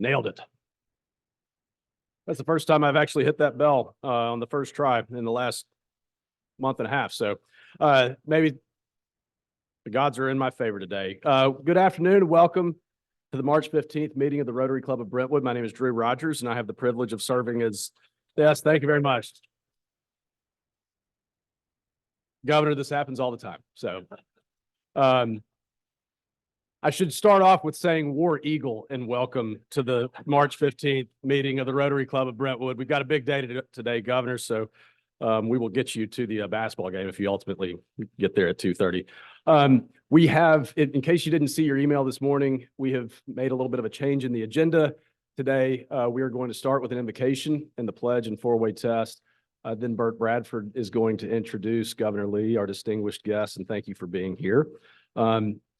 Nailed it. That's the first time I've actually hit that bell on the first try in the last month and a half. So maybe the gods are in my favor today. Good afternoon and welcome to the March 15th meeting of the Rotary Club of Brentwood. My name is Drew Rogers, and I have the privilege of serving as, yes, thank you very much. Governor, this happens all the time. So I should start off with saying War Eagle and welcome to the March 15th meeting of the Rotary Club of Brentwood. We've got a big day today, Governor, so we will get you to the basketball game if you ultimately get there at 2:30. We have, in case you didn't see your email this morning, we have made a little bit of a change in the agenda. Today, we are going to start with an invocation and the pledge and four-way test. Then Burt Bradford is going to introduce Governor Lee, our distinguished guest, and thank you for being here.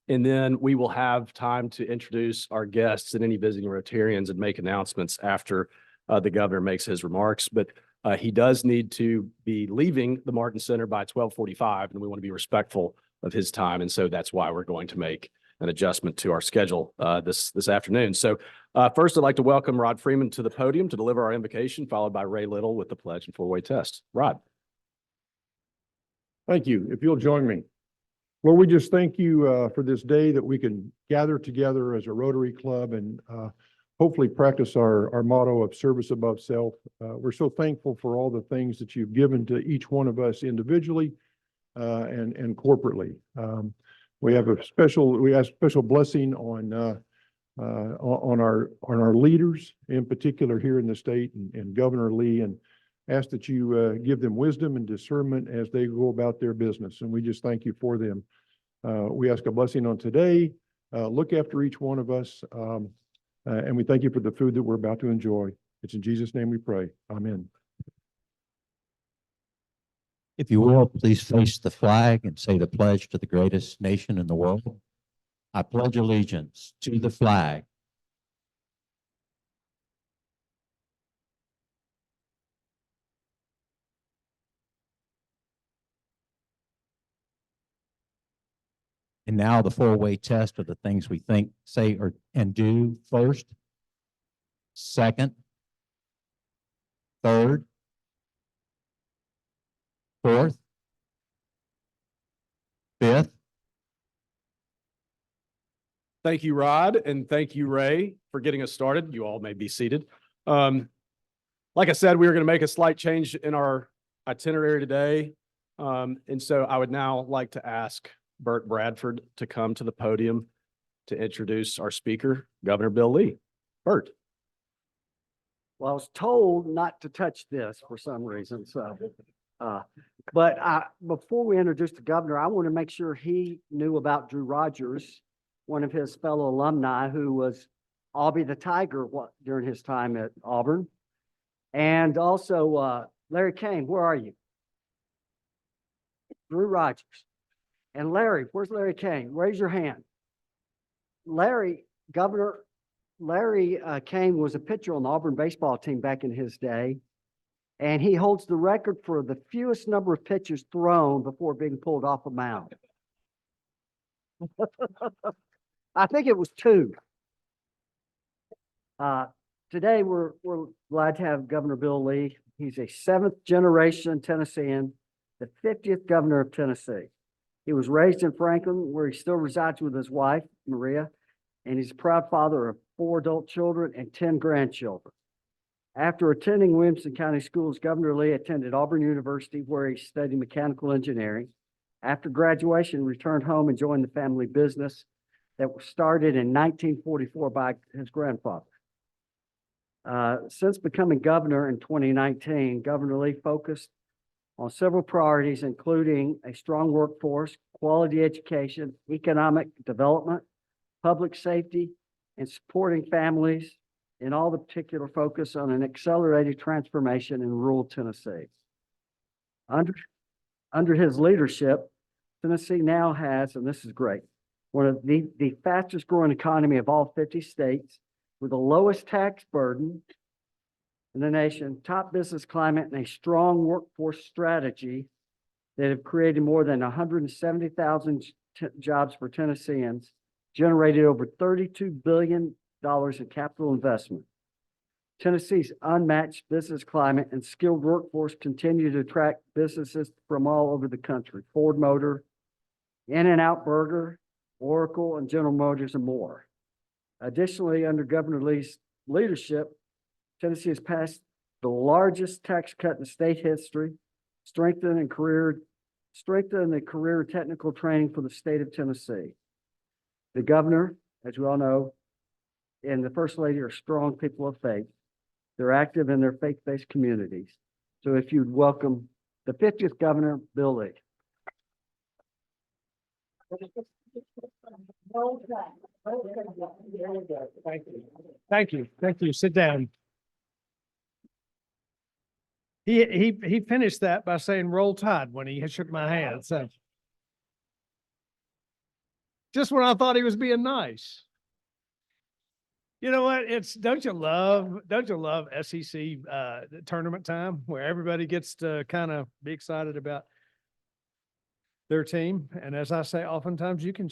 And then we will have time to introduce our guests and any visiting Rotarians and make announcements after the governor makes his remarks. But he does need to be leaving the Martin Center by 12:45, and we want to be respectful of his time. And so that's why we're going to make an adjustment to our schedule this afternoon. So first, I'd like to welcome Rod Freeman to the podium to deliver our invocation, followed by Ray Little with the pledge and four-way test. Rod. Thank you. If you'll join me. Lord, we just thank you for this day that we can gather together as a Rotary Club and hopefully practice our motto of service above self. We're so thankful for all the things that you've given to each one of us individually and corporately. We ask special blessing on our leaders, in particular here in the state, and Governor Lee, and ask that you give them wisdom and discernment as they go about their business. And we just thank you for them. We ask a blessing on today. Look after each one of us. And we thank you for the food that we're about to enjoy. It's in Jesus' name we pray. Amen. If you will, please face the flag and say the pledge to the greatest nation in the world. I pledge allegiance to the flag and now the four-way test of the things we think, say, and do first, second, third, fourth, fifth. Thank you, Rod, and thank you, Ray, for getting us started. You all may be seated. Like I said, we are going to make a slight change in our itinerary today. And so I would now like to ask Burt Bradford to come to the podium to introduce our speaker, Governor Bill Lee. Burt. Well, I was told not to touch this for some reason, so. But before we introduce the governor, I want to make sure he knew about Drew Rogers, one of his fellow alumni who was Albie the Tiger during his time at Auburn. And also Larry Kane, where are you? Drew Rogers. And Larry, where's Larry Kane? Raise your hand. Governor Larry Kane was a pitcher on the Auburn baseball team back in his day. And he holds the record for the fewest number of pitches thrown before being pulled off a mound. I think it was 2. Today, we're glad to have Governor Bill Lee. He's a 7th generation Tennessean, the 50th governor of Tennessee. He was raised in Franklin, where he still resides with his wife, Maria, and he's a proud father of 4 adult children and 10 grandchildren. After attending Williamson County Schools, Governor Lee attended Auburn University, where he studied mechanical engineering. After graduation, he returned home and joined the family business that was started in 1944 by his grandfather. Since becoming governor in 2019, Governor Lee focused on several priorities, including a strong workforce, quality education, economic development, public safety, and supporting families, and all the particular focus on an accelerated transformation in rural Tennessee. Under his leadership, Tennessee now has, and this is great, one of the fastest growing economy of all 50 states, with the lowest tax burden in the nation, top business climate, and a strong workforce strategy that have created more than 170,000 jobs for Tennesseans, generated over $32 billion in capital investment. Tennessee's unmatched business climate and skilled workforce continue to attract businesses from all over the country. Ford Motor, In-N-Out Burger, Oracle, and General Motors, and more. Additionally, under Governor Lee's leadership, Tennessee has passed the largest tax cut in state history, strengthen the career and technical training for the state of Tennessee. The governor, as we all know, and the first lady are strong people of faith. They're active in their faith-based communities. So if you'd welcome the 50th Governor, Bill Lee. Thank you. Thank you. Thank you. Sit down. He finished that by saying roll tide when he shook my hand. So just when I thought he was being nice. You know what? Don't you love SEC tournament time where everybody gets to kind of be excited about their team? And as I say, oftentimes you can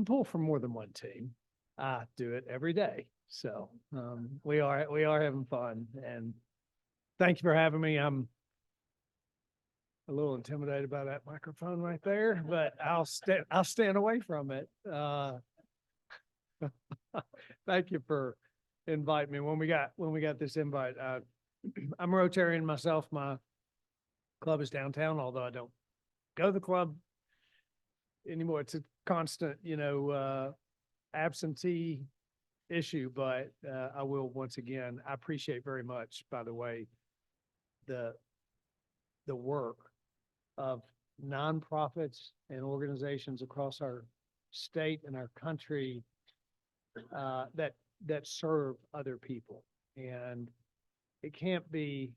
pull from more than one team. I do it every day. So we are having fun, and thank you for having me. I'm a little intimidated by that microphone right there, but I'll stand away from it. Thank you for inviting me. When we got this invite, I'm a Rotarian myself. My club is downtown, although I don't go to the club anymore. It's a constant, absentee issue, but I will once again, I appreciate very much, by the way, the work of nonprofits and organizations across our state and our country that serve other people. And it can't be,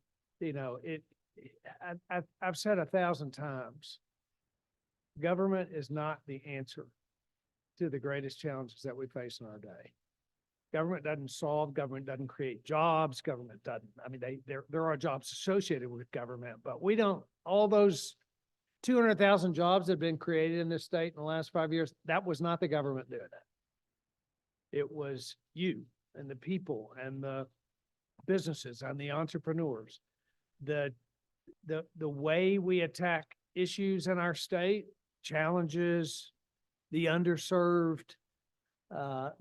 I've said 1,000 times, government is not the answer to the greatest challenges that we face in our day. Government doesn't create jobs, government doesn't, there are jobs associated with government, but we don't, all those 200,000 jobs that have been created in this state in the last 5 years, that was not the government doing it. It was you and the people and the businesses and the entrepreneurs. The way we attack issues in our state, challenges, the underserved,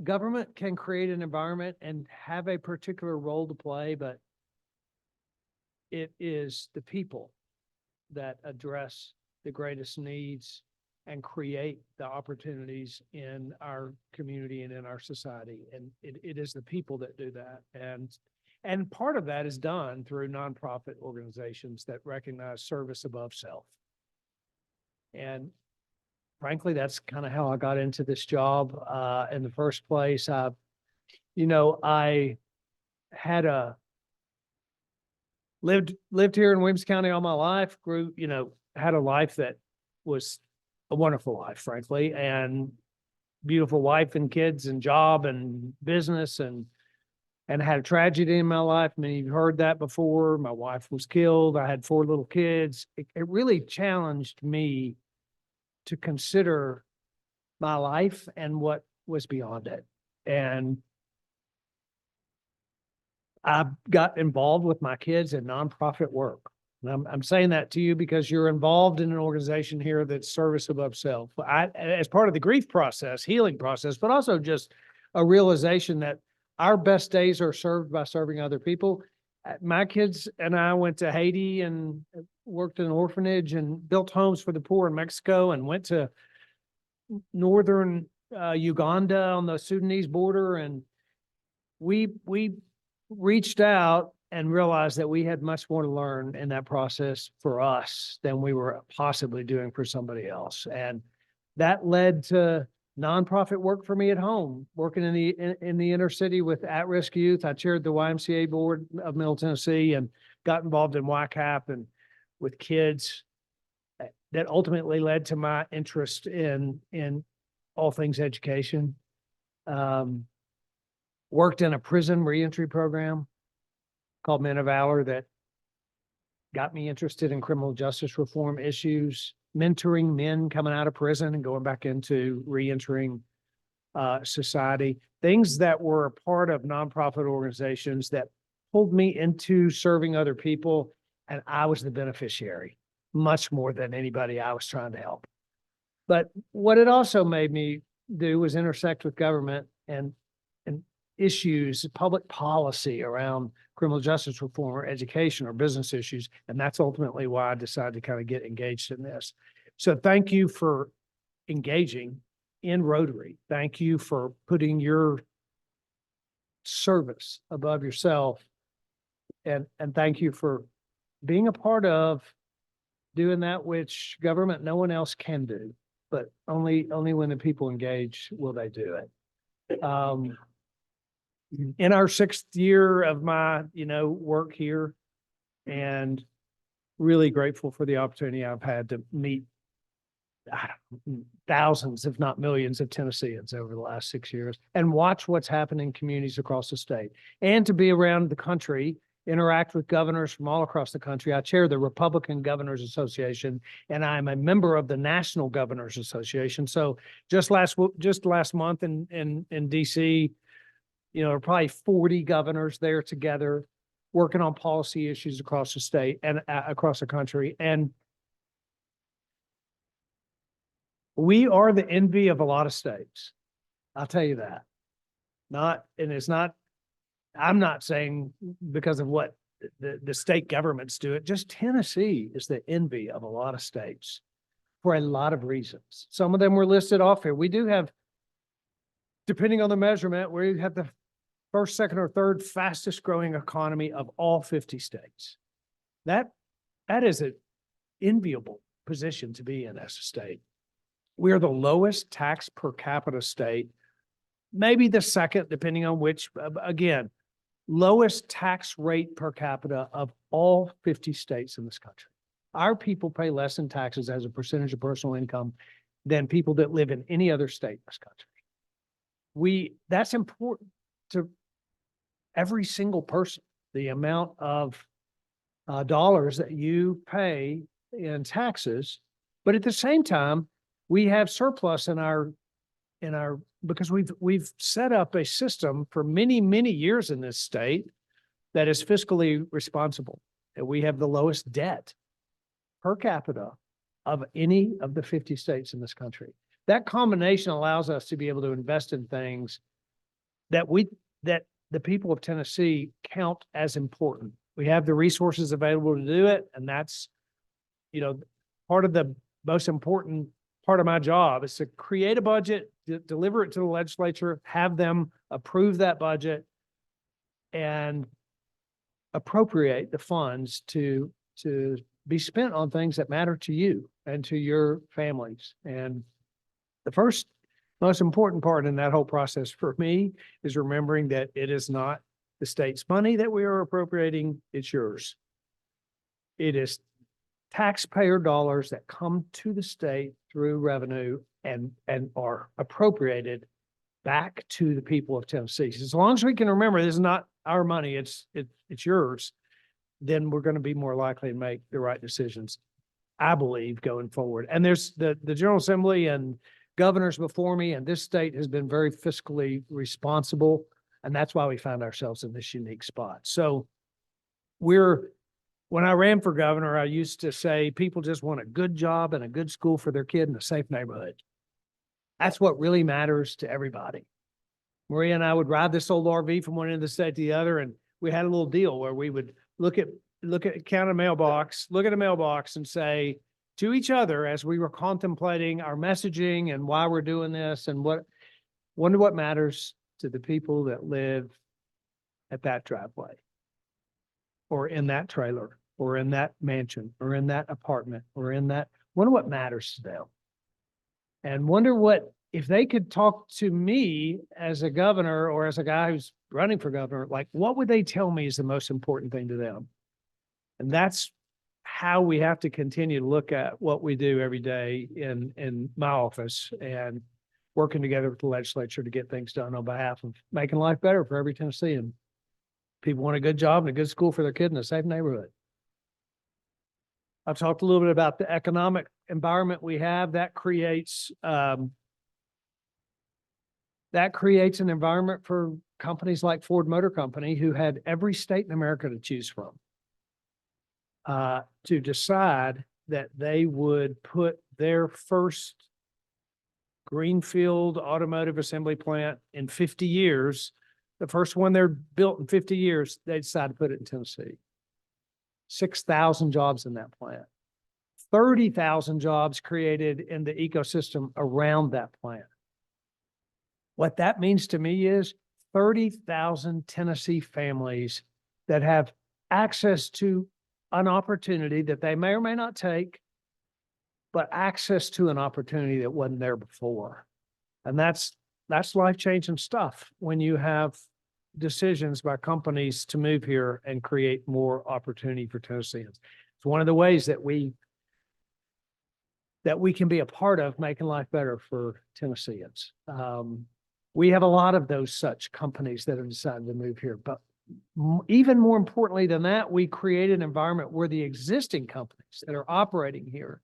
government can create an environment and have a particular role to play, but it is the people that address the greatest needs and create the opportunities in our community and in our society. And it is the people that do that. And part of that is done through nonprofit organizations that recognize service above self. And frankly, that's kind of how I got into this job in the first place. I had lived here in Williams County all my life, had a life that was a wonderful life, frankly, and beautiful wife and kids and job and business, and had a tragedy in my life. I mean, you've heard that before. My wife was killed. I had 4 little kids. It really challenged me to consider my life and what was beyond it. And I got involved with my kids in nonprofit work. And I'm saying that to you because you're involved in an organization here that's service above self. As part of the grief process, healing process, but also just a realization that our best days are served by serving other people. My kids and I went to Haiti and worked in an orphanage and built homes for the poor in Mexico, and went to northern Uganda on the Sudanese border. And we reached out and realized that we had much more to learn in that process for us than we were possibly doing for somebody else. And that led to nonprofit work for me at home, working in the inner city with at-risk youth. I chaired the YMCA board of Middle Tennessee and got involved in YCAP and with kids. That ultimately led to my interest in all things education. Worked in a prison reentry program called Men of Valor that got me interested in criminal justice reform issues, mentoring men coming out of prison and going back into reentering society, things that were a part of nonprofit organizations that pulled me into serving other people, and I was the beneficiary, much more than anybody I was trying to help. But what it also made me do was intersect with government and issues, public policy around criminal justice reform or education or business issues. And that's ultimately why I decided to kind of get engaged in this. So thank you for engaging in Rotary. Thank you for putting your service above yourself. And thank you for being a part of doing that which government, no one else can do, but only when the people engage will they do it. In our 6th year of my, work here, and really grateful for the opportunity I've had to meet thousands, if not millions, of Tennesseans over the last 6 years and watch what's happening in communities across the state, and to be around the country, interact with governors from all across the country. I chair the Republican Governors Association, and I'm a member of the National Governors Association. So just last month in DC, there are probably 40 governors there together working on policy issues across the state and across the country. And we are the envy of a lot of states. I'll tell you that. I'm not saying because of what the state governments do it, just Tennessee is the envy of a lot of states for a lot of reasons. Some of them were listed off here. We do have, depending on the measurement, we have the first, second, or third fastest growing economy of all 50 states. That is an enviable position to be in as a state. We are the lowest tax per capita state, maybe the second, depending on which, again, lowest tax rate per capita of all 50 states in this country. Our people pay less in taxes as a percentage of personal income than people that live in any other state in this country. That's important to every single person, the amount of dollars that you pay in taxes. But at the same time, we have surplus in our because we've set up a system for many, many years in this state that is fiscally responsible. And we have the lowest debt per capita of any of the 50 states in this country. That combination allows us to be able to invest in things that the people of Tennessee count as important. We have the resources available to do it. And that's, part of the most important part of my job is to create a budget, deliver it to the legislature, have them approve that budget, and appropriate the funds to be spent on things that matter to you and to your families. And the first most important part in that whole process for me is remembering that it is not the state's money that we are appropriating, it's yours. It is taxpayer dollars that come to the state through revenue and are appropriated back to the people of Tennessee. As long as we can remember this is not our money, it's yours, then we're going to be more likely to make the right decisions, I believe, going forward. And there's the General Assembly and governors before me, and this state has been very fiscally responsible. And that's why we find ourselves in this unique spot. So when I ran for governor, I used to say people just want a good job and a good school for their kid in a safe neighborhood. That's what really matters to everybody. Maria and I would ride this old RV from one end of the state to the other, and we had a little deal where we would look at a mailbox and say to each other as we were contemplating our messaging and why we're doing this and wonder what matters to the people that live at that driveway or in that trailer or in that mansion or in that apartment or wonder what matters to them. And wonder what, if they could talk to me as a governor or as a guy who's running for governor, like what would they tell me is the most important thing to them? And that's how we have to continue to look at what we do every day in my office and working together with the legislature to get things done on behalf of making life better for every Tennessean. People want a good job and a good school for their kid in a safe neighborhood. I've talked a little bit about the economic environment we have that creates that creates an environment for companies like Ford Motor Company, who had every state in America to choose from, to decide that they would put their first greenfield automotive assembly plant in 50 years. The first one they're built in 50 years, they decided to put it in Tennessee. 6,000 jobs in that plant. 30,000 jobs created in the ecosystem around that plant. What that means to me is 30,000 Tennessee families that have access to an opportunity that they may or may not take, but access to an opportunity that wasn't there before. And that's life-changing stuff when you have decisions by companies to move here and create more opportunity for Tennesseans. It's one of the ways that we can be a part of making life better for Tennesseans. We have a lot of those such companies that have decided to move here, but even more importantly than that, we create an environment where the existing companies that are operating here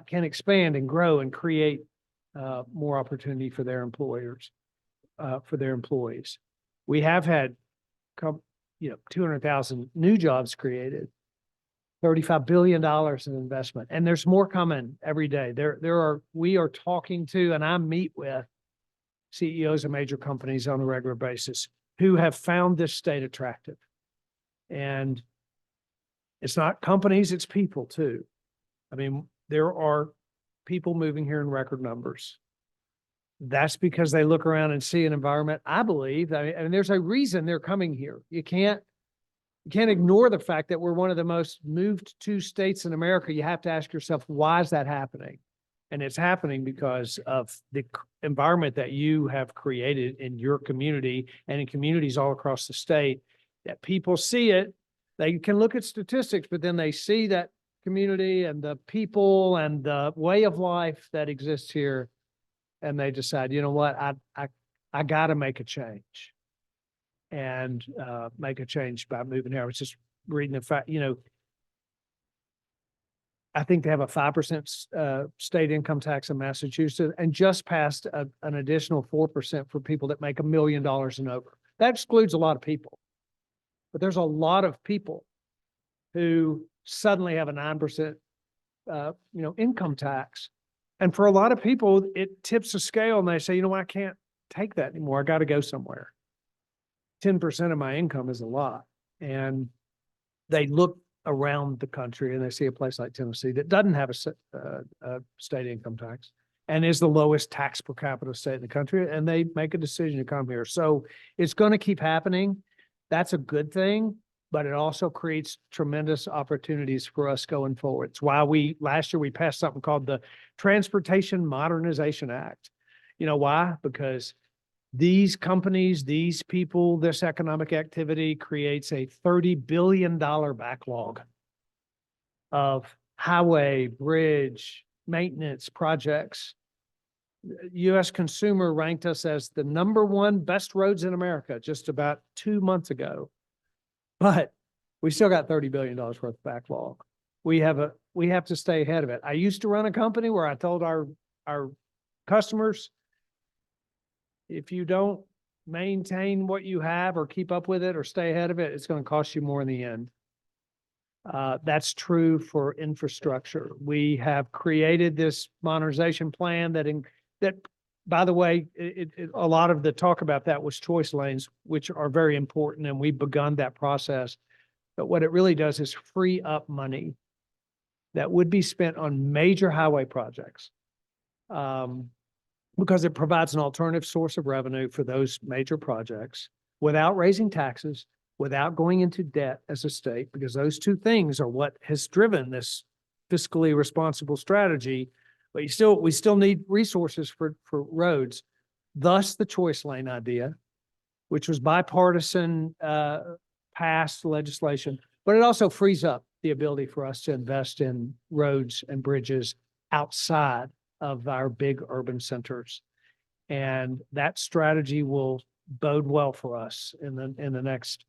can expand and grow and create more opportunity for their employers, for their employees. We have had, 200,000 new jobs created, $35 billion in investment, and there's more coming every day. We are talking to, and I meet with CEOs of major companies on a regular basis who have found this state attractive. And it's not companies, it's people too. I mean, there are people moving here in record numbers. That's because they look around and see an environment, I believe, and there's a reason they're coming here. You can't ignore the fact that we're one of the most moved to states in America. You have to ask yourself, why is that happening? And it's happening because of the environment that you have created in your community and in communities all across the state, that people see it. They can look at statistics, but then they see that community and the people and the way of life that exists here. And they decide, you know what, I got to make a change, and make a change by moving here. I was just reading the fact, I think they have a 5% state income tax in Massachusetts, and just passed an additional 4% for people that make $1 million and over. That excludes a lot of people, but there's a lot of people who suddenly have a 9% income tax. And for a lot of people, it tips the scale and they say, you know what, I can't take that anymore. I got to go somewhere. 10% of my income is a lot. And they look around the country and they see a place like Tennessee that doesn't have a state income tax and is the lowest tax per capita state in the country. And they make a decision to come here. So it's going to keep happening. That's a good thing, but it also creates tremendous opportunities for us going forward. It's why last year we passed something called the Transportation Modernization Act. You know why? Because these companies, these people, this economic activity creates a $30 billion backlog of highway, bridge, maintenance projects. U.S. Consumer ranked us as the #1 best roads in America just about 2 months ago. But we still got $30 billion worth of backlog. We have to stay ahead of it. I used to run a company where I told our customers, if you don't maintain what you have or keep up with it or stay ahead of it, it's going to cost you more in the end. That's true for infrastructure. We have created this modernization plan that, by the way, a lot of the talk about that was choice lanes, which are very important, and we've begun that process. But what it really does is free up money that would be spent on major highway projects, because it provides an alternative source of revenue for those major projects without raising taxes, without going into debt as a state, because those two things are what has driven this fiscally responsible strategy. But we still need resources for roads. Thus the choice lane idea, which was bipartisan, passed legislation, but it also frees up the ability for us to invest in roads and bridges outside of our big urban centers. And that strategy will bode well for us in the next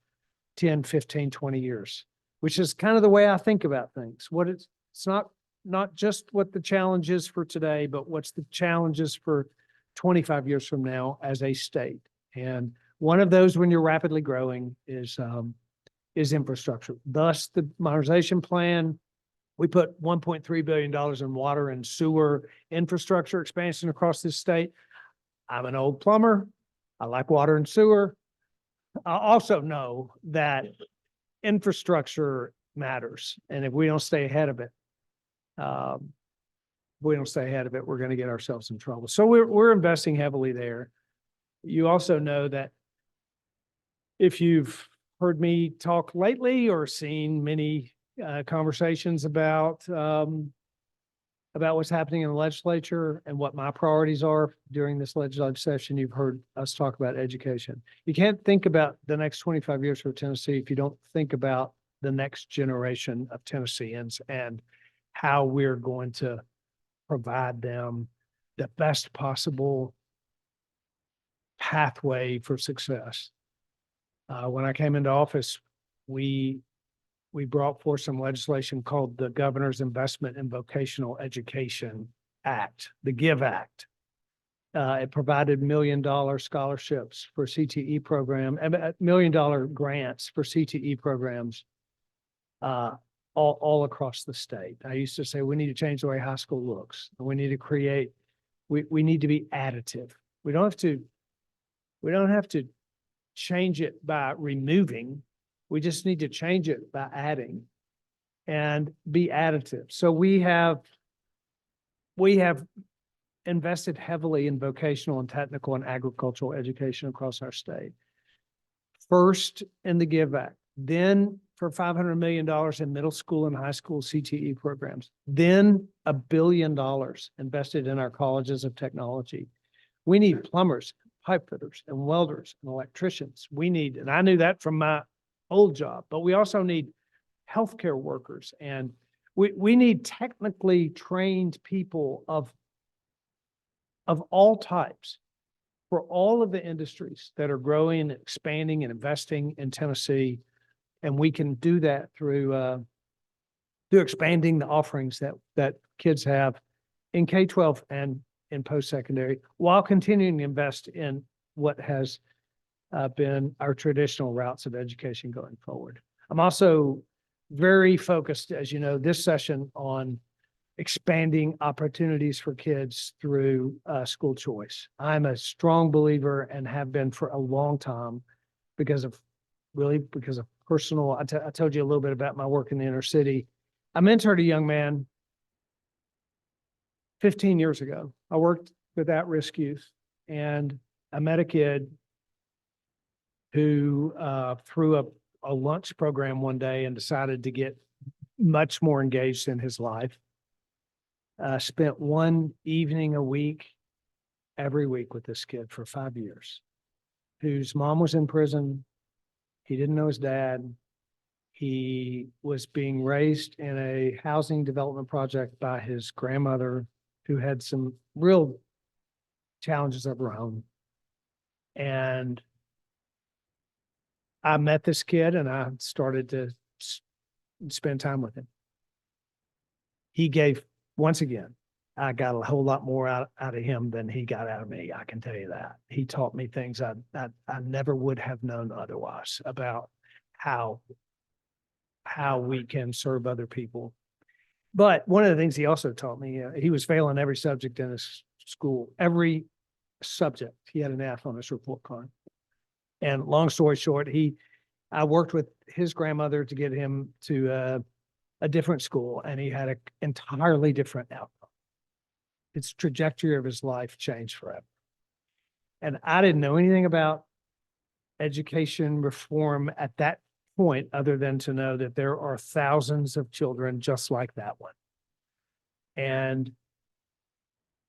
10, 15, 20 years, which is kind of the way I think about things. It's not just what the challenge is for today, but what's the challenges for 25 years from now as a state. And one of those, when you're rapidly growing, is infrastructure. Thus, the modernization plan, we put $1.3 billion in water and sewer infrastructure expansion across this state. I'm an old plumber. I like water and sewer. I also know that infrastructure matters. And if we don't stay ahead of it, we're going to get ourselves in trouble. So we're investing heavily there. You also know that if you've heard me talk lately or seen many conversations about what's happening in the legislature and what my priorities are during this legislative session, you've heard us talk about education. You can't think about the next 25 years for Tennessee if you don't think about the next generation of Tennesseans and how we're going to provide them the best possible pathway for success. When I came into office, we brought forth some legislation called the Governor's Investment in Vocational Education Act, the GIVE Act. It provided $1 million scholarships for CTE program, $1 million grants for CTE programs all across the state. I used to say we need to change the way high school looks. We need to create, we need to be additive. We don't have to change it by removing. We just need to change it by adding and be additive. So we have invested heavily in vocational and technical and agricultural education across our state. First in the GIVE Act, then for $500 million in middle school and high school CTE programs, then $1 billion invested in our colleges of technology. We need plumbers, pipe fitters, and welders and electricians. We need, and I knew that from my old job, but we also need healthcare workers, and we need technically trained people of all types for all of the industries that are growing, expanding, and investing in Tennessee. And we can do that through expanding the offerings that kids have in K-12 and in post-secondary, while continuing to invest in what has been our traditional routes of education going forward. I'm also very focused, as you know, this session on expanding opportunities for kids through school choice. I'm a strong believer and have been for a long time because of personal, I told you a little bit about my work in the inner city. I mentored a young man 15 years ago. I worked with at-risk youth, and I met a kid who threw a lunch program one day and decided to get much more engaged in his life. Spent one evening a week, every week with this kid for 5 years, whose mom was in prison. He didn't know his dad. He was being raised in a housing development project by his grandmother, who had some real challenges of her own. And I met this kid and I started to spend time with him. He gave, once again, I got a whole lot more out of him than he got out of me. I can tell you that. He taught me things I never would have known otherwise about how we can serve other people. But one of the things he also taught me, he was failing every subject in his school, every subject. He had an F on his report card. And long story short, I worked with his grandmother to get him to a different school, and he had an entirely different outcome. Its trajectory of his life changed forever. And I didn't know anything about education reform at that point, other than to know that there are thousands of children just like that one. And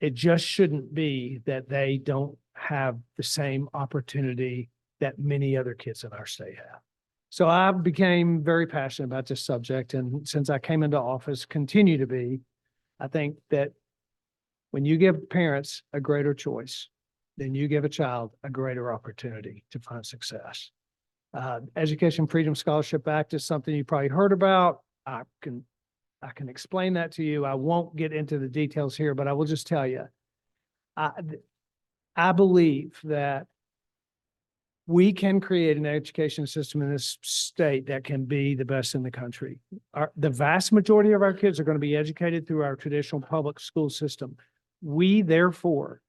it just shouldn't be that they don't have the same opportunity that many other kids in our state have. So I became very passionate about this subject. And since I came into office, continue to be. I think that when you give parents a greater choice, then you give a child a greater opportunity to find success. Education Freedom Scholarship Act is something you probably heard about. I can explain that to you. I won't get into the details here, but I will just tell you, I believe that we can create an education system in this state that can be the best in the country. The vast majority of our kids are going to be educated through our traditional public school system. We therefore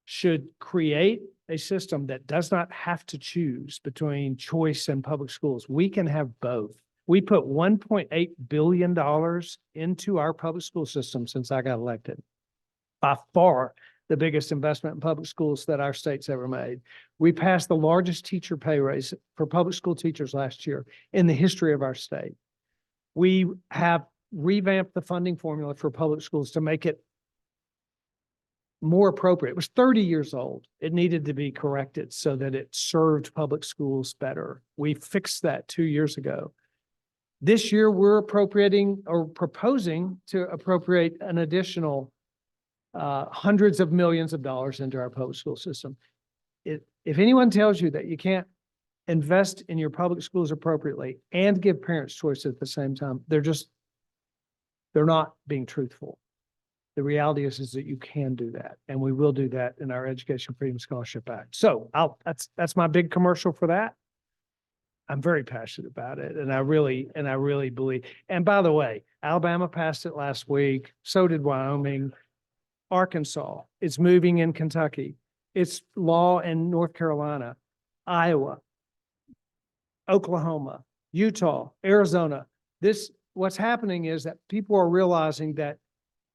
should create a system that does not have to choose between choice and public schools. We can have both. We put $1.8 billion into our public school system since I got elected. By far, the biggest investment in public schools that our state's ever made. We passed the largest teacher pay raise for public school teachers last year in the history of our state. We have revamped the funding formula for public schools to make it more appropriate. It was 30 years old. It needed to be corrected so that it served public schools better. We fixed that 2 years ago. This year, we're appropriating or proposing to appropriate an additional hundreds of millions of dollars into our public school system. If anyone tells you that you can't invest in your public schools appropriately and give parents choice at the same time, they're not being truthful. The reality is that you can do that, and we will do that in our Education Freedom Scholarship Act. So that's my big commercial for that. I'm very passionate about it, and I really believe. And by the way, Alabama passed it last week. So did Wyoming. Arkansas, it's moving in Kentucky. It's law in North Carolina, Iowa, Oklahoma, Utah, Arizona. What's happening is that people are realizing that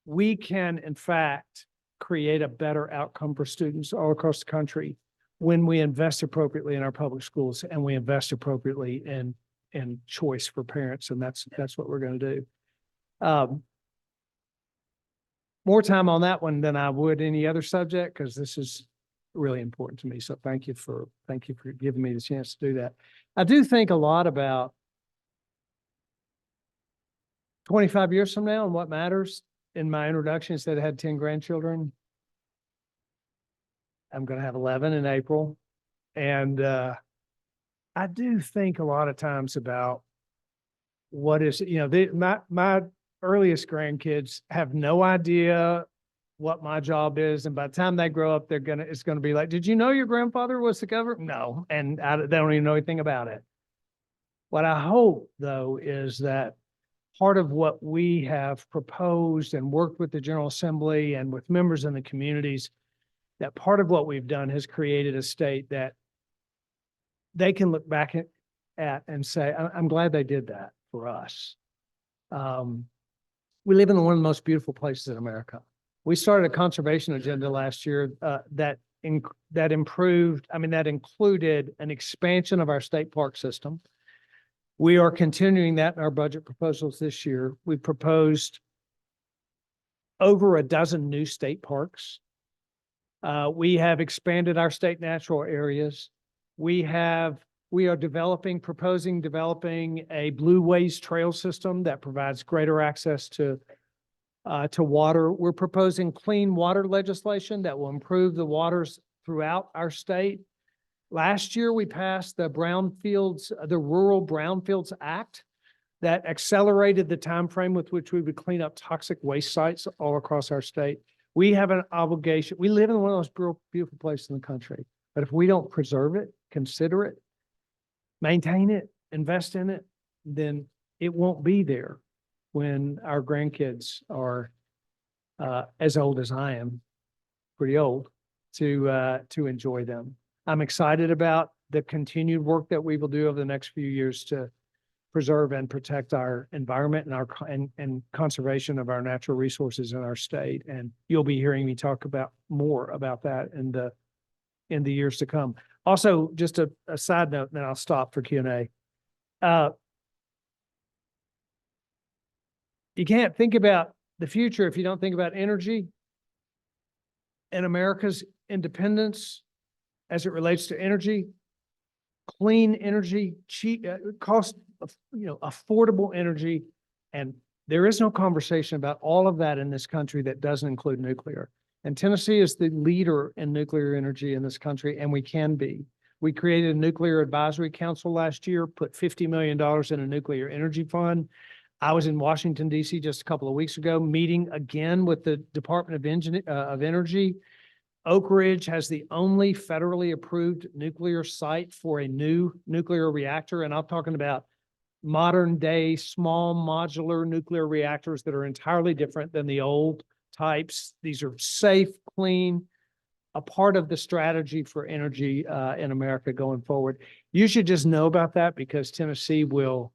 we can, in fact, create a better outcome for students all across the country when we invest appropriately in our public schools and we invest appropriately in choice for parents. And that's what we're going to do. More time on that one than I would any other subject, because this is really important to me. So thank you for giving me the chance to do that. I do think a lot about 25 years from now and what matters. In my introduction, it said I had 10 grandchildren. I'm going to have 11 in April. And I do think a lot of times about what is, my earliest grandkids have no idea what my job is. And by the time they grow up, it's going to be like, did you know your grandfather was the governor? No. And they don't even know anything about it. What I hope, though, is that part of what we have proposed and worked with the General Assembly and with members in the communities, that part of what we've done has created a state that they can look back at and say, I'm glad they did that for us. We live in one of the most beautiful places in America. We started a conservation agenda last year that included an expansion of our state park system. We are continuing that in our budget proposals this year. We proposed over a dozen new state parks. We have expanded our state natural areas. We are proposing developing a Blue Ways trail system that provides greater access to water. We're proposing clean water legislation that will improve the waters throughout our state. Last year, we passed the Rural Brownfields Act that accelerated the time frame with which we would clean up toxic waste sites all across our state. We have an obligation. We live in one of those beautiful places in the country, but if we don't preserve it, consider it, maintain it, invest in it, then it won't be there when our grandkids are as old as I am, pretty old, to enjoy them. I'm excited about the continued work that we will do over the next few years to preserve and protect our environment and conservation of our natural resources in our state. And you'll be hearing me talk more about that in the years to come. Also, just a side note, and then I'll stop for Q&A. You can't think about the future if you don't think about energy and America's independence as it relates to energy, clean energy, cheap, affordable energy. And there is no conversation about all of that in this country that doesn't include nuclear. And Tennessee is the leader in nuclear energy in this country, and we can be. We created a nuclear advisory council last year, put $50 million in a nuclear energy fund. I was in Washington, D.C. just a couple of weeks ago, meeting again with the Department of Energy Oak Ridge has the only federally approved nuclear site for a new nuclear reactor. And I'm talking about modern day, small modular nuclear reactors that are entirely different than the old types. These are safe, clean, a part of the strategy for energy in America going forward. You should just know about that because Tennessee will,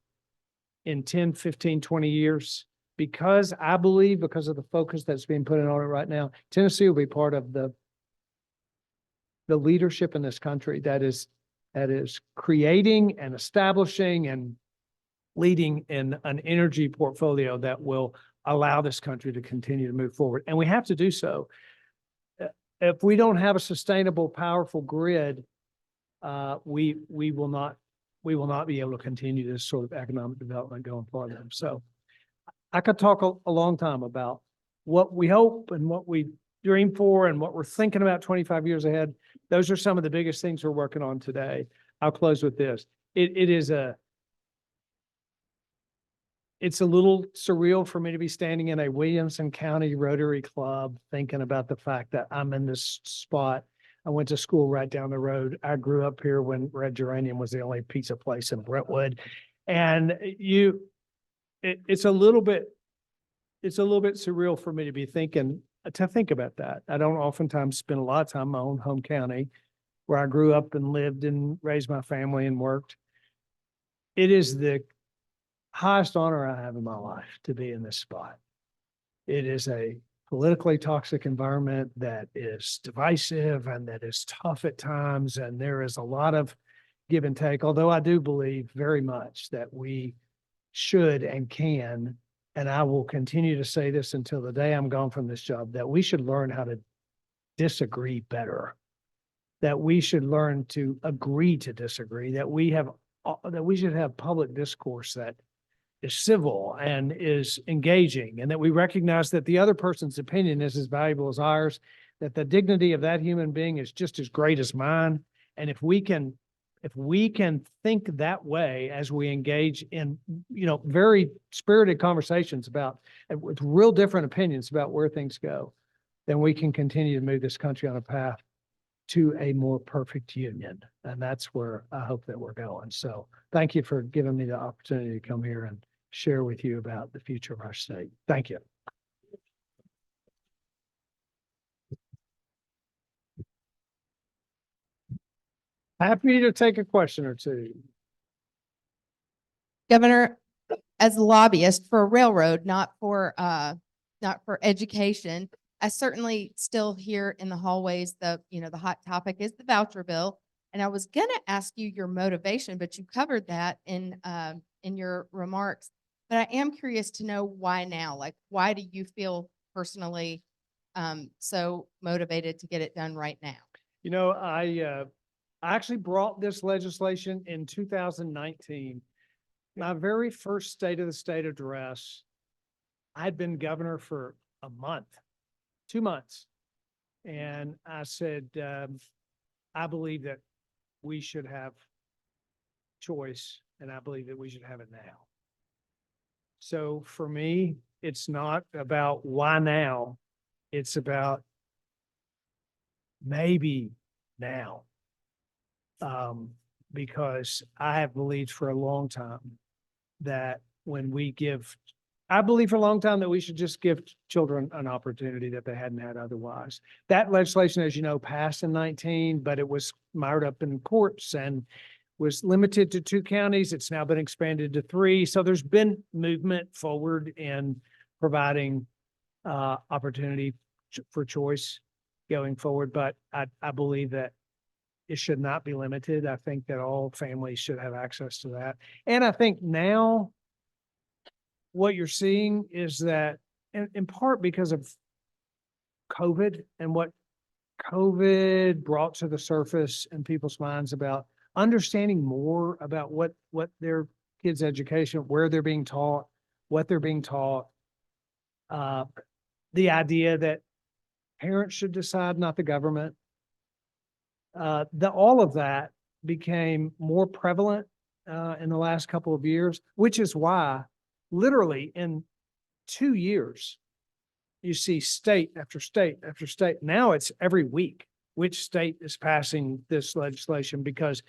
in 10, 15, 20 years, because I believe, because of the focus that's being put on it right now, Tennessee will be part of the leadership in this country that is creating and establishing and leading in an energy portfolio that will allow this country to continue to move forward. And we have to do so. If we don't have a sustainable, powerful grid, we will not be able to continue this sort of economic development going forward. So I could talk a long time about what we hope and what we dream for and what we're thinking about 25 years ahead. Those are some of the biggest things we're working on today. I'll close with this. It's a little surreal for me to be standing in a Williamson County Rotary Club thinking about the fact that I'm in this spot. I went to school right down the road. I grew up here when Red Geranium was the only pizza place in Brentwood. And it's a little bit surreal for me to be think about that. I don't oftentimes spend a lot of time in my own home county where I grew up and lived and raised my family and worked. It is the highest honor I have in my life to be in this spot. It is a politically toxic environment that is divisive and that is tough at times. And there is a lot of give and take, although I do believe very much that we should and can, and I will continue to say this until the day I'm gone from this job, that we should learn how to disagree better, that we should learn to agree to disagree, that we should have public discourse that is civil and is engaging, and that we recognize that the other person's opinion is as valuable as ours, that the dignity of that human being is just as great as mine. And if we can think that way as we engage in, very spirited conversations with real different opinions about where things go, then we can continue to move this country on a path to a more perfect union. And that's where I hope that we're going. So thank you for giving me the opportunity to come here and share with you about the future of our state. Thank you. Happy to take a question or two. Governor, as a lobbyist for a railroad, not for education, I certainly still hear in the hallways the hot topic is the voucher bill. And I was gonna ask you your motivation, but you covered that in your remarks. But I am curious to know why now? Like, why do you feel personally so motivated to get it done right now? I actually brought this legislation in 2019. My very first State of the State address, I'd been governor for a month, 2 months. And I said, I believe that we should have choice, and I believe that we should have it now. So for me, it's not about why now. It's about maybe now. Because I have believed for a long time that I believe for a long time that we should just give children an opportunity that they hadn't had otherwise. That legislation, as you know, passed in 19, but it was mired up in courts and was limited to 2 counties. It's now been expanded to 3. So there's been movement forward in providing opportunity for choice going forward. But I believe that it should not be limited. I think that all families should have access to that. And I think now what you're seeing is that in part because of COVID and what COVID brought to the surface in people's minds about understanding more about what their kids' education, where they're being taught, what they're being taught. The idea that parents should decide, not the government. All of that became more prevalent in the last couple of years, which is why literally in 2 years, you see state after state after state. Now it's every week, which state is passing this legislation, because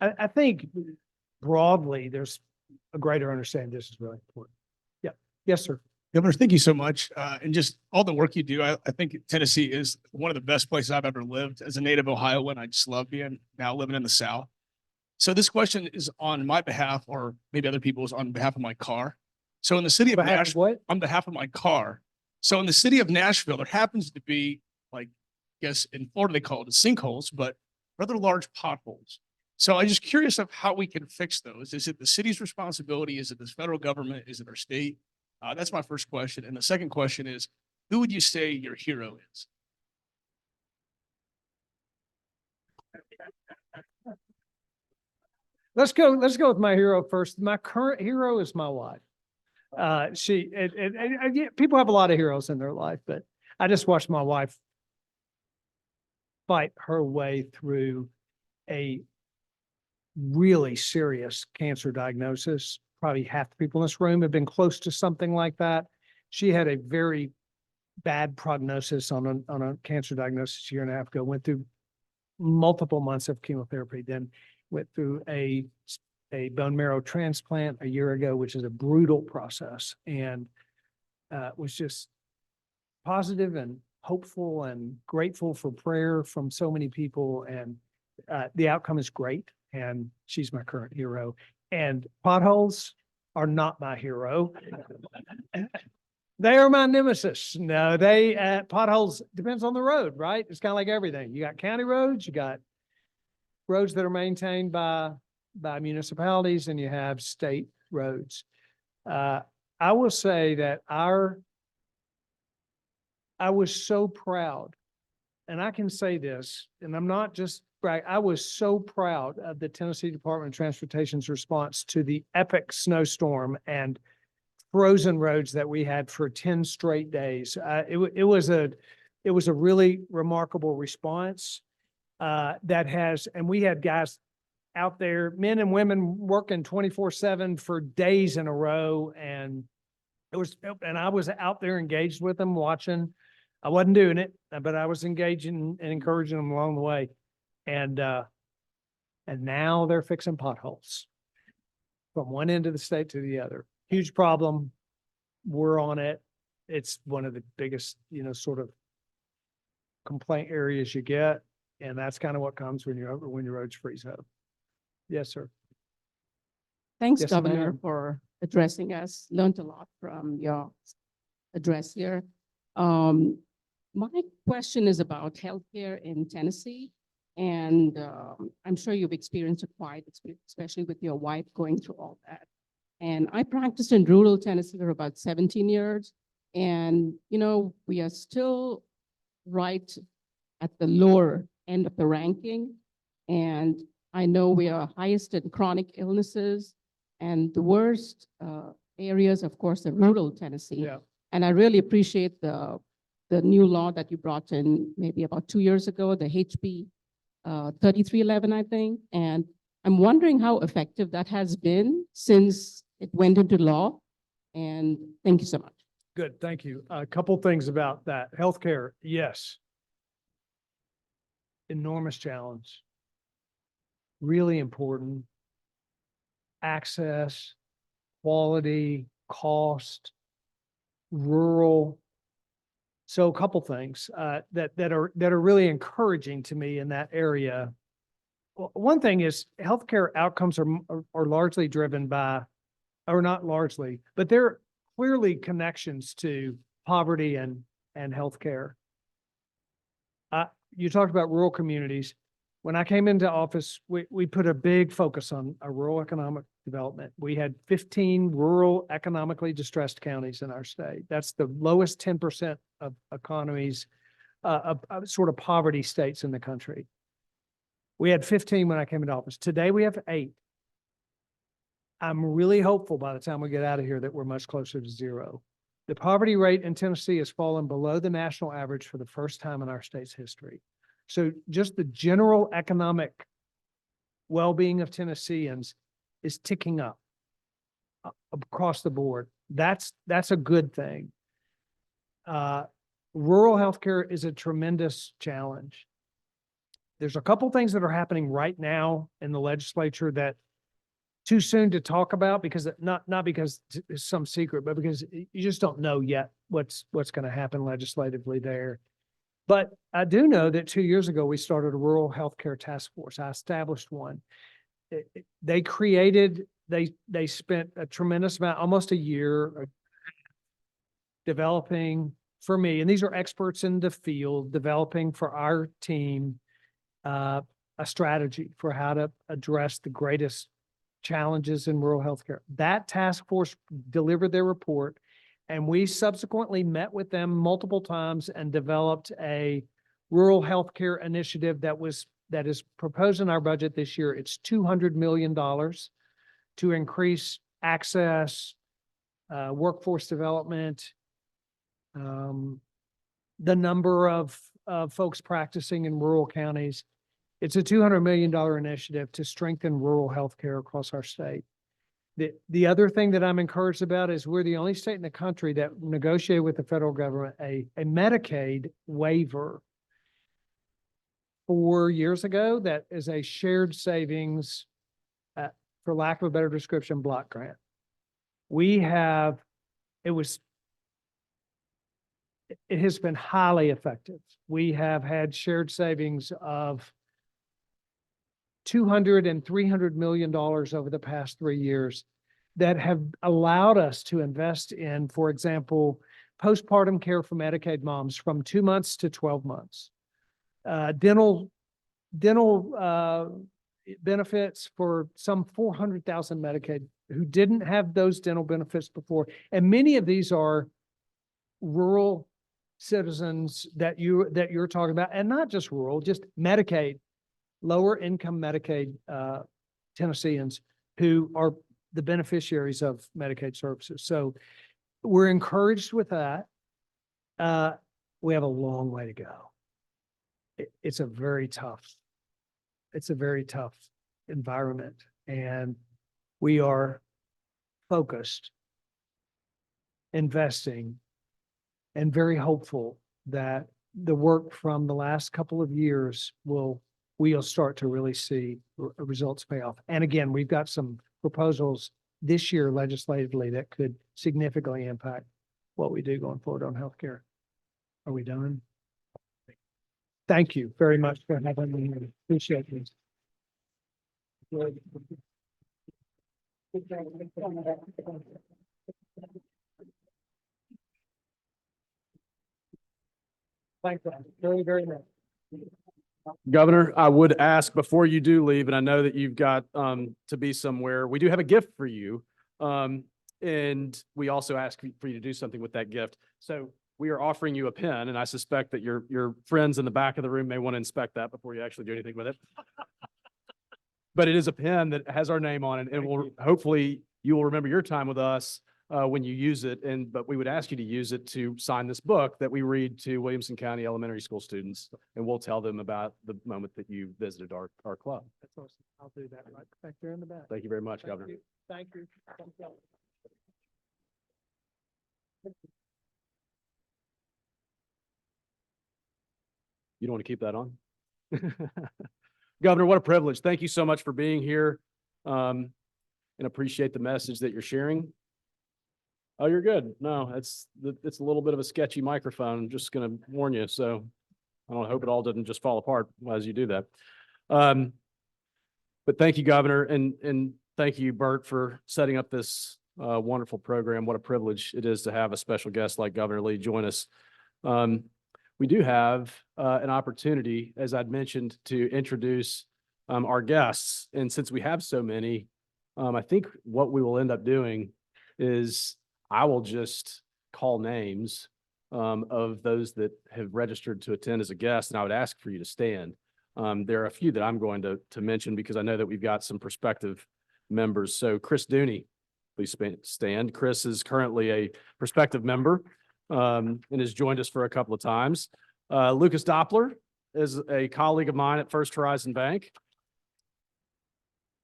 I think broadly, there's a greater understanding this is really important. Yeah. Yes, sir. Governor, thank you so much. And just all the work you do. I think Tennessee is one of the best places I've ever lived. As a native Ohioan, I just love being now living in the South. So this question is on my behalf, or maybe other people's, on behalf of my car. So in the city of Behalf of Nashville, what? on behalf of my car. So in the city of Nashville, there happens to be, like, I guess in Florida, they call it sinkholes, but rather large potholes. So I'm just curious of how we can fix those. Is it the city's responsibility? Is it the federal government? Is it our state? That's my first question. And the second question is, who would you say your hero is? Let's go with my hero first. My current hero is my wife. Yeah, people have a lot of heroes in their life, but I just watched my wife fight her way through a really serious cancer diagnosis. Probably half the people in this room have been close to something like that. She had a very bad prognosis on a cancer diagnosis a year and a half ago, went through multiple months of chemotherapy, then went through a bone marrow transplant a year ago, which is a brutal process, and was just positive and hopeful and grateful for prayer from so many people. And the outcome is great. And she's my current hero. And potholes are not my hero. They are my nemesis. No, potholes depends on the road, right? It's kind of like everything. You got county roads, you got roads that are maintained by municipalities, and you have state roads. I will say that I was so proud, and I can say this, and I'm not just brag, I was so proud of the Tennessee Department of Transportation's response to the epic snowstorm and frozen roads that we had for 10 straight days. It was a really remarkable response and we had guys out there, men and women, working 24/7 for days in a row. And I was out there engaged with them, watching. I wasn't doing it, but I was engaging and encouraging them along the way. And now they're fixing potholes from one end of the state to the other. Huge problem. We're on it. It's one of the biggest, sort of complaint areas you get. And that's kind of what comes when your roads freeze up. Yes, sir. Thanks, Yes, Governor, ma'am. for addressing us. Learned a lot from your address here. My question is about healthcare in Tennessee. And I'm sure you've experienced it quite, especially with your wife going through all that. And I practiced in rural Tennessee for about 17 years. And, we are still right at the lower end of the ranking. And I know we are highest in chronic illnesses, and the worst areas, of course, are rural Tennessee. Yeah. And I really appreciate the new law that you brought in maybe about 2 years ago, the HB 3311, I think. And I'm wondering how effective that has been since it went into law. And thank you so much. Good. Thank you. A couple things about that. Healthcare, yes. Enormous challenge. Really important. Access, quality, cost, rural. So a couple things that are really encouraging to me in that area. Well, one thing is healthcare outcomes are largely driven by, or not largely, but there are clearly connections to poverty and healthcare. You talked about rural communities. When I came into office, we put a big focus on a rural economic development. We had 15 rural economically distressed counties in our state. That's the lowest 10% of economies, of sort of poverty states in the country. We had 15 when I came into office. Today we have 8. I'm really hopeful by the time we get out of here that we're much closer to 0. The poverty rate in Tennessee has fallen below the national average for the first time in our state's history. So just the general economic well-being of Tennesseans is ticking up across the board. That's a good thing. rural healthcare is a tremendous challenge. There's a couple things that are happening right now in the legislature that too soon to talk about because not because it's some secret, but because you just don't know yet what's going to happen legislatively there. But I do know that 2 years ago, we started a rural healthcare task force. I established one. They spent a tremendous amount, almost a year developing for me, and these are experts in the field, developing for our team a strategy for how to address the greatest challenges in rural healthcare. That task force delivered their report, and we subsequently met with them multiple times and developed a rural healthcare initiative that is proposed in our budget this year. It's $200 million to increase access, workforce development, the number of folks practicing in rural counties. It's a $200 million initiative to strengthen rural healthcare across our state. The other thing that I'm encouraged about is we're the only state in the country that negotiated with the federal government a Medicaid waiver 4 years ago that is a shared savings, for lack of a better description, block grant. It has been highly effective. We have had shared savings of $200 and $300 million over the past 3 years that have allowed us to invest in, for example, postpartum care for Medicaid moms from 2 months to 12 months, dental benefits for some 400,000 Medicaid who didn't have those dental benefits before. And many of these are rural citizens that you're talking about, and not just rural, just Medicaid, lower income Medicaid Tennesseans who are the beneficiaries of Medicaid services. So we're encouraged with that. We have a long way to go. It's a very tough environment, and we are focused, investing, and very hopeful that the work from the last couple of years we'll start to really see results pay off. And again, we've got some proposals this year legislatively that could significantly impact what we do going forward on healthcare. Are we done? Thank you very much for having me here. Appreciate it. Thank you very, very much. Governor, I would ask before you do leave, and I know that you've got to be somewhere, we do have a gift for you. And we also ask for you to do something with that gift. So we are offering you a pen, and I suspect that your friends in the back of the room may want to inspect that before you actually do anything with it. But it is a pen that has our name on it, and will hopefully you will remember your time with us when you use it. But we would ask you to use it to sign this book that we read to Williamson County Elementary School students, and we'll tell them about the moment that you visited our club. That's awesome. I'll do that right back there in the back. Thank you very much, Thank Governor. you. Thank you. You don't want to keep that on? Governor, what a privilege. Thank you so much for being here, and appreciate the message that you're sharing. Oh, you're good. No, it's a little bit of a sketchy microphone. I'm just going to warn you. So I don't hope it all doesn't just fall apart as you do that. But thank you, Governor, and thank you, Bert, for setting up this wonderful program. What a privilege it is to have a special guest like Governor Lee join us. We do have an opportunity, as I'd mentioned, to introduce our guests. And since we have so many, I think what we will end up doing is I will just call names of those that have registered to attend as a guest, and I would ask for you to stand. There are a few that I'm going to mention because I know that we've got some prospective members. So Chris Dooney, please stand. Chris is currently a prospective member and has joined us for a couple of times. Lucas Doppler is a colleague of mine at First Horizon Bank.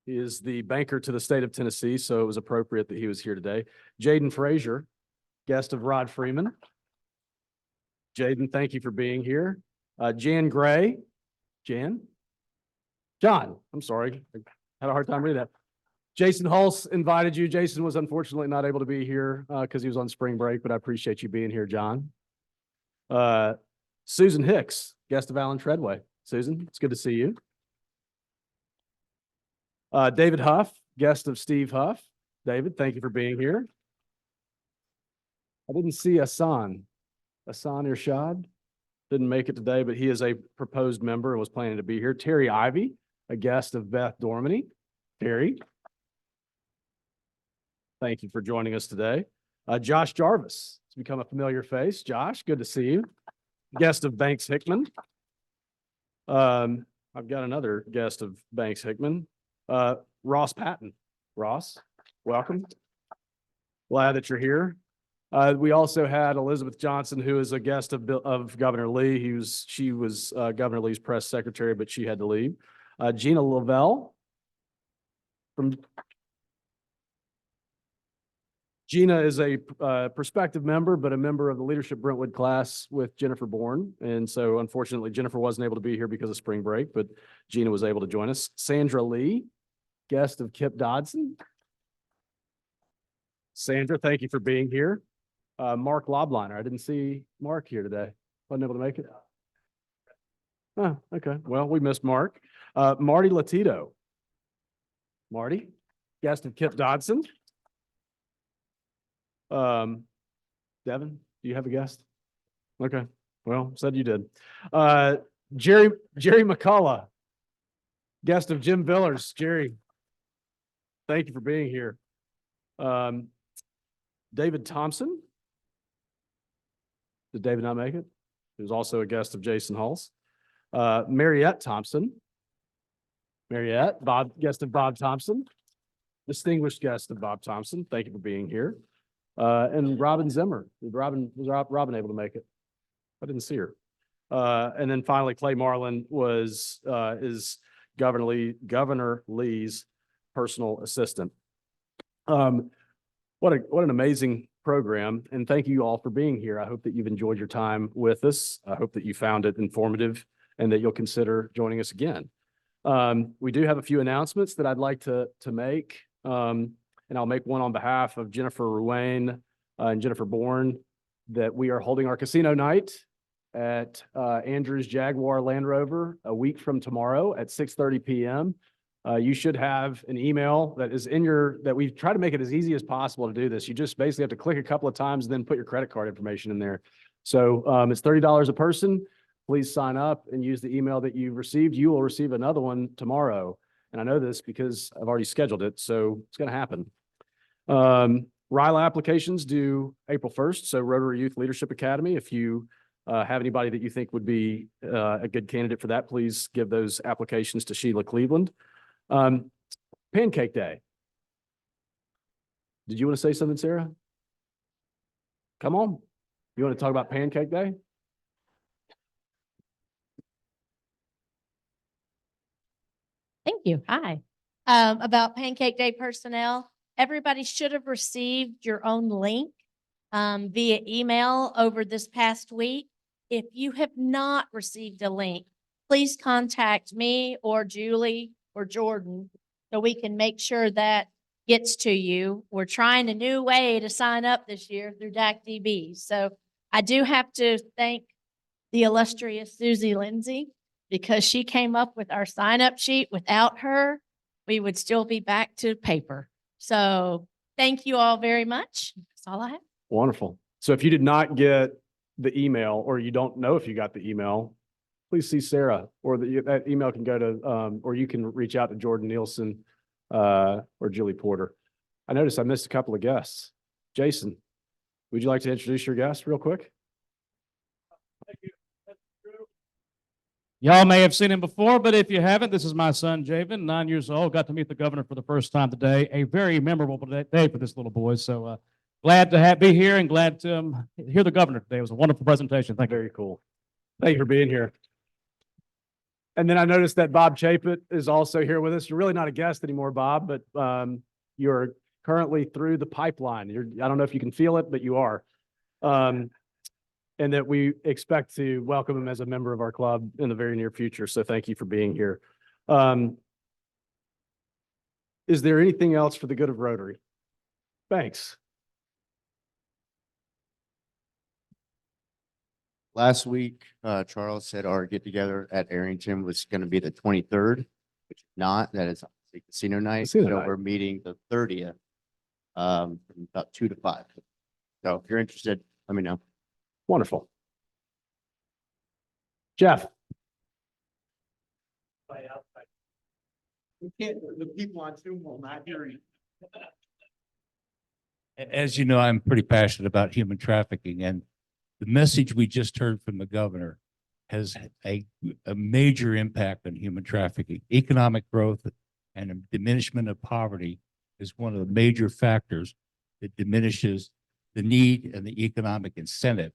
He is the banker to the state of Tennessee, so it was appropriate that he was here today. Jaden Frazier, guest of Rod Freeman. Jaden, thank you for being here. Jan Gray, John, I'm sorry, I had a hard time reading that. Jason Hulse invited you. Jason was unfortunately not able to be here because he was on spring break, but I appreciate you being here, John. Susan Hicks, guest of Alan Treadway. Susan, it's good to see you. David Huff, guest of Steve Huff. David, thank you for being here. I didn't see Hassan Irshad. Didn't make it today, but he is a proposed member and was planning to be here. Terry Ivy, a guest of Beth Dormany. Terry. Thank you for joining us today. Josh Jarvis, it's become a familiar face. Josh, good to see you. Guest of Banks Hickman. I've got another guest of Banks Hickman. Ross Patton. Ross, welcome. Glad that you're here. We also had Elizabeth Johnson, who is a guest of Governor Lee. She was Governor Lee's press secretary, but she had to leave. Gina Lavelle. Gina is a prospective member, but a member of the Leadership Brentwood class with Jennifer Bourne. And so unfortunately, Jennifer wasn't able to be here because of spring break, but Gina was able to join us. Sandra Lee, guest of Kip Dodson. Sandra, thank you for being here. Mark Lobliner, I didn't see Mark here today. Wasn't able to make it. Oh, okay. Well, we missed Mark. Marty Latito. Marty, guest of Kip Dodson. Devin, do you have a guest? Okay. Well, said you did. Jerry McCullough, guest of Jim Villers. Jerry, thank you for being here. David Thompson. Did David not make it? He was also a guest of Jason Hulse. Mariette Thompson. Mariette, guest of Bob Thompson. Distinguished guest of Bob Thompson. Thank you for being here. And Robin Zimmer. Was Robin able to make it? I didn't see her. And then finally, Clay Marlin is Governor Lee's personal assistant. What an amazing program, and thank you all for being here. I hope that you've enjoyed your time with us. I hope that you found it informative and that you'll consider joining us again. We do have a few announcements that I'd like to make, and I'll make one on behalf of Jennifer Ruane and Jennifer Bourne, that we are holding our casino night at Andrews Jaguar Land Rover a week from tomorrow at 6:30 p.m. You should have an email that is that we try to make it as easy as possible to do this. You just basically have to click a couple of times and then put your credit card information in there. So it's $30 a person. Please sign up and use the email that you've received. You will receive another one tomorrow. And I know this because I've already scheduled it, so it's going to happen. RILA applications due April 1st. So Rotary Youth Leadership Academy, if you have anybody that you think would be a good candidate for that, please give those applications to Sheila Cleveland. Pancake Day. Did you want to say something, Sarah? Come on. You want to talk about Pancake Day? Thank you. Hi. About Pancake Day personnel, everybody should have received your own link via email over this past week. If you have not received a link, please contact me or Julie or Jordan so we can make sure that gets to you. We're trying a new way to sign up this year through DACDB. So I do have to thank the illustrious Susie Lindsay, because she came up with our sign-up sheet. Without her, we would still be back to paper. So thank you all very much. That's all I have. Wonderful. So if you did not get the email, or you don't know if you got the email, please see Sarah, or that email can go to, or you can reach out to Jordan Nielsen or Julie Porter. I noticed I missed a couple of guests. Jason, would you like to introduce your guest real quick? Thank you. Y'all may have seen him before, but if you haven't, this is my son, Javen, 9 years old. Got to meet the governor for the first time today. A very memorable day for this little boy. So glad to be here and glad to hear the governor today. It was a wonderful presentation. Thank you. Very cool. Thank you for being here. And then I noticed that Bob Chaput is also here with us. You're really not a guest anymore, Bob, but you're currently through the pipeline. I don't know if you can feel it, but you are. and that we expect to welcome him as a member of our club in the very near future. So thank you for being here. Is there anything else for the good of Rotary? Thanks. Last week, Charles said our get together at Arrington was going to be the 23rd, which is not, that is the casino night. Casino So night. we're meeting the 30th, from about 2 to 5. So if you're interested, let me know. Wonderful. Jeff? We can't, the people on Zoom will not hear you. As you know, I'm pretty passionate about human trafficking, and the message we just heard from the governor has a major impact on human trafficking. Economic growth and a diminishment of poverty is one of the major factors that diminishes the need and the economic incentive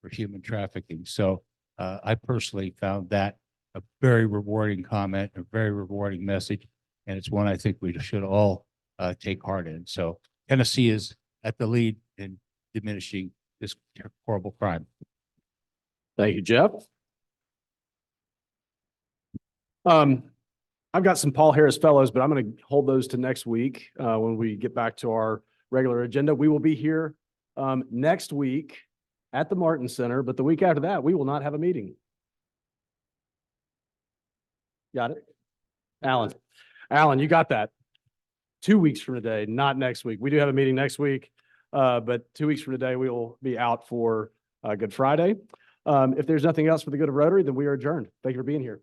for human trafficking. So I personally found that a very rewarding comment, a very rewarding message, and it's one I think we should all take heart in. So Tennessee is at the lead in diminishing this horrible crime. Thank you, Jeff. I've got some Paul Harris Fellows, but I'm going to hold those to next week when we get back to our regular agenda. We will be here next week at the Martin Center, but the week after that, we will not have a meeting. Got it? Alan, you got that. 2 weeks from today, not next week. We do have a meeting next week, but 2 weeks from today, we will be out for Good Friday. If there's nothing else for the good of Rotary, then we are adjourned. Thank you for being here.